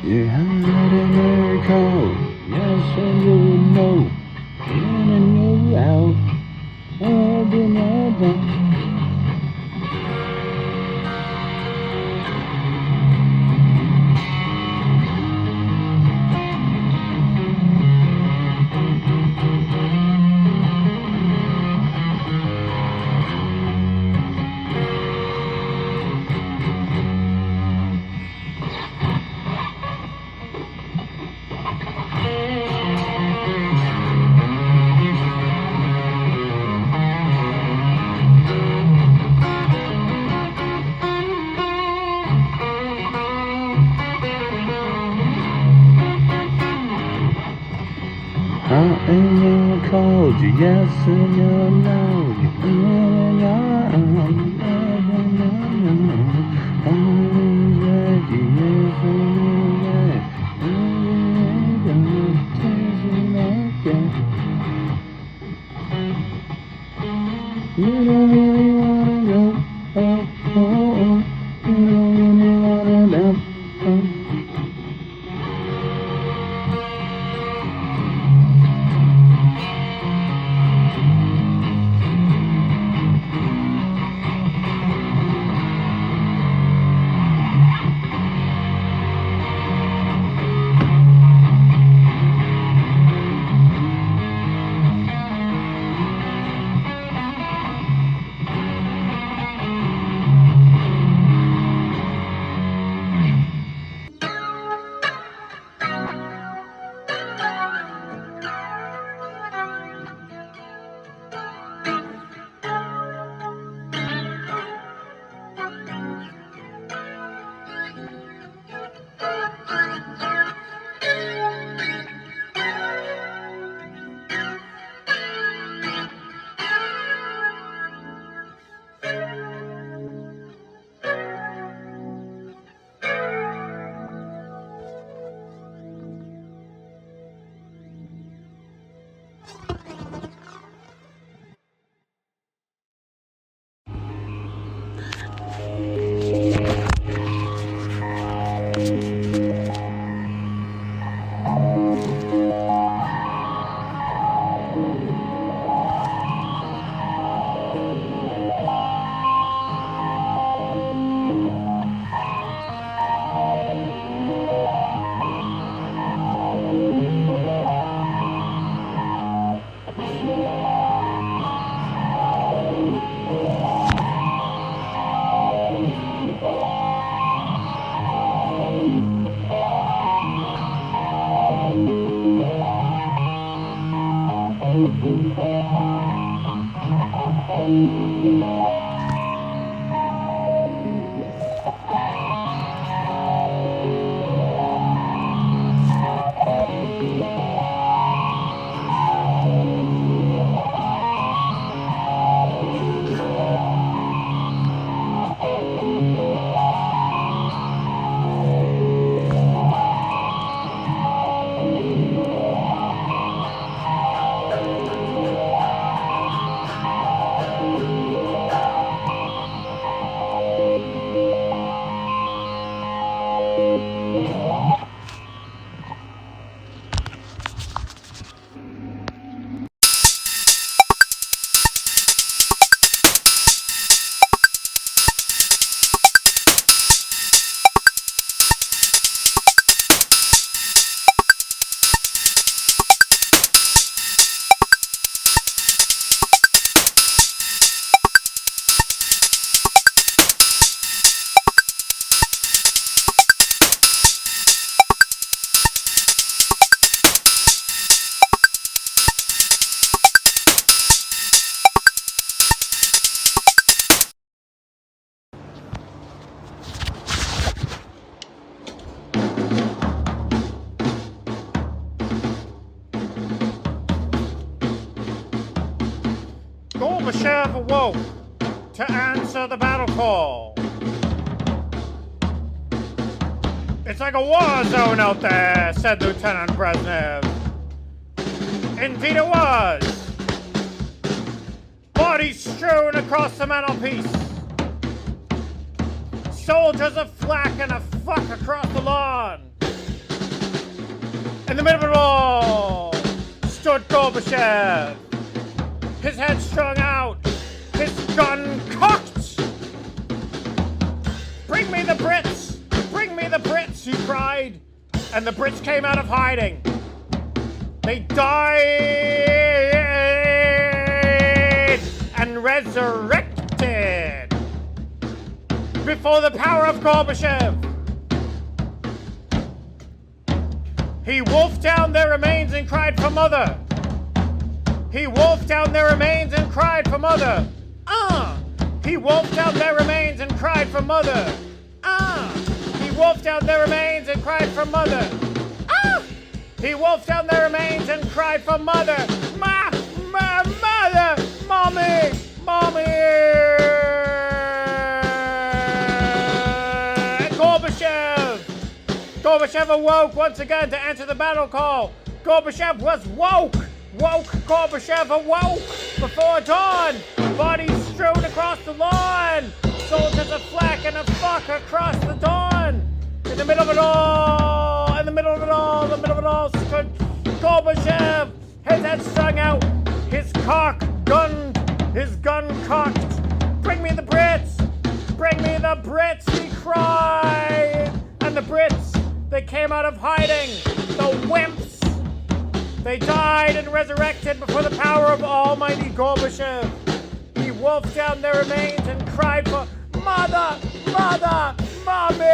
You're hot and you're cold, yes and you know, in and you out, up and down. Hot and you're cold, you yes and you know, you're in and you're out, up and down. Always ready, yes and you're right, and you ain't chasing like that. You don't really wanna go, oh, oh, oh. You don't really wanna know, oh. Gorbachev awoke to answer the battle call. It's like a war zone out there, said Lieutenant Brezhnev. Indeed it was. Bodies strewn across the mantelpiece. Soldiers are flak and a fuck across the lawn. In the middle of it all stood Gorbachev, his head strung out, his gun cocked. "Bring me the Brits! Bring me the Brits!" he cried. And the Brits came out of hiding. They died and resurrected before the power of Gorbachev. He wolfed down their remains and cried for mother. He wolfed down their remains and cried for mother. He wolfed down their remains and cried for mother. He wolfed down their remains and cried for mother. He wolfed down their remains and cried for mother. Mother! Mommy! Mommy! And Gorbachev awoke once again to answer the battle call. Gorbachev was woke! Gorbachev awoke before dawn. Bodies strewn across the lawn. Soldiers a flack and a fuck across the dawn. In the middle of it all, stood Gorbachev, his head strung out, his gun cocked. "Bring me the Brits! Bring me the Brits!" he cried. And the Brits, they came out of hiding, the wimps. They died and resurrected before the power of almighty Gorbachev. He wolfed down their remains and cried for mother, mommy.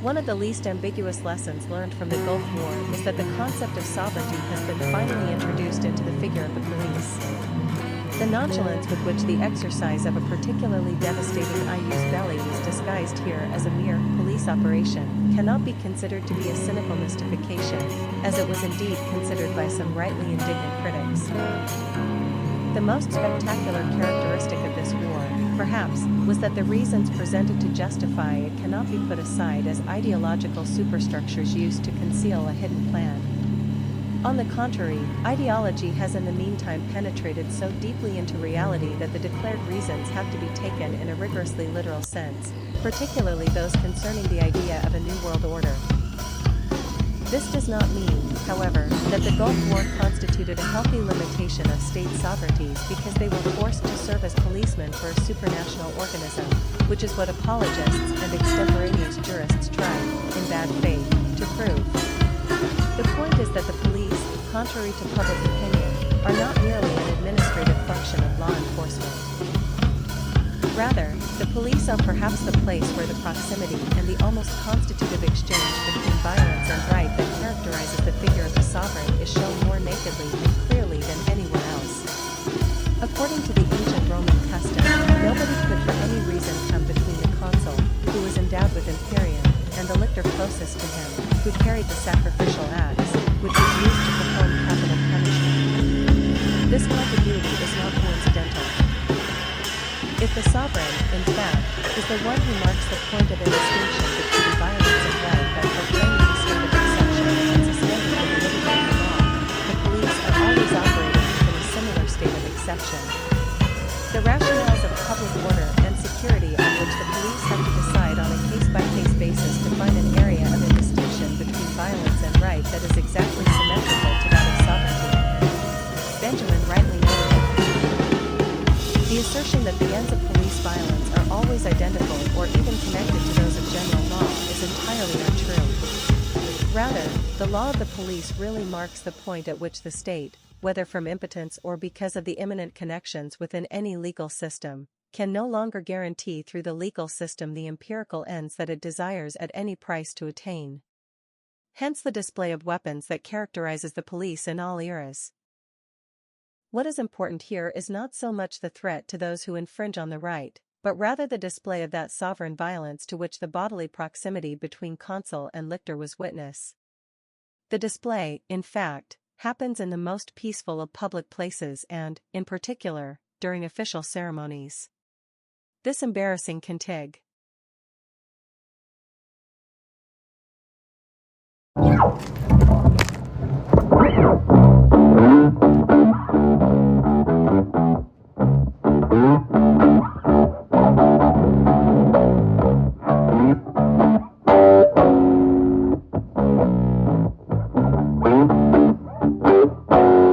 One of the least ambiguous lessons learned from the Gulf War is that the concept of sovereignty has been finally introduced into the figure of the police. The nonchalance with which the exercise of a particularly devastating I-use belly is disguised here as a mere police operation cannot be considered to be a cynical mystification, as it was indeed considered by some rightly indignant critics. The most spectacular characteristic of this war, perhaps, was that the reasons presented to justify it cannot be put aside as ideological superstructures used to conceal a hidden plan. On the contrary, ideology has in the meantime penetrated so deeply into reality that the declared reasons have to be taken in a rigorously literal sense, particularly those concerning the idea of a new world order. This does not mean, however, that the Gulf War constituted a healthy limitation of state sovereignties because they were forced to serve as policemen for a supranational organism, which is what apologists and extemporaneous jurists try, in bad faith, to prove. The point is that the police, contrary to public opinion, are not merely an administrative function of law enforcement. Rather, the police are perhaps the place where the proximity and the almost constitutive exchange between violence and right that characterizes the figure of the sovereign is shown more nakedly and clearly than anywhere else. According to the ancient Roman custom, nobody could for any reason come between the consul, who was endowed with imperium, and the lictor closest to him, who carried the sacrificial axe, which was used to perform capital punishment. This contiguity is not coincidental. If the sovereign, in fact, is the one who marks the point of a distinction between violence and right by proclaiming the state of exception and suspending the validity of the law, the police are always operating within a similar state of exception. The rationales of public order and security on which the police have to decide on a case-by-case basis define an area of indistinction between violence and right that is exactly symmetrical to that of sovereignty. Benjamin rightly noted. The assertion that the ends of police violence are always identical or even connected to those of general law is entirely untrue. Rather, the law of the police really marks the point at which the state, whether from impotence or because of the imminent connections within any legal system, can no longer guarantee through the legal system the empirical ends that it desires at any price to attain. Hence the display of weapons that characterizes the police in all eras. What is important here is not so much the threat to those who infringe on the right, but rather the display of that sovereign violence to which the bodily proximity between consul and lictor was witness. The display, in fact, happens in the most peaceful of public places and, in particular, during official ceremonies. This embarrassing contig. Bye.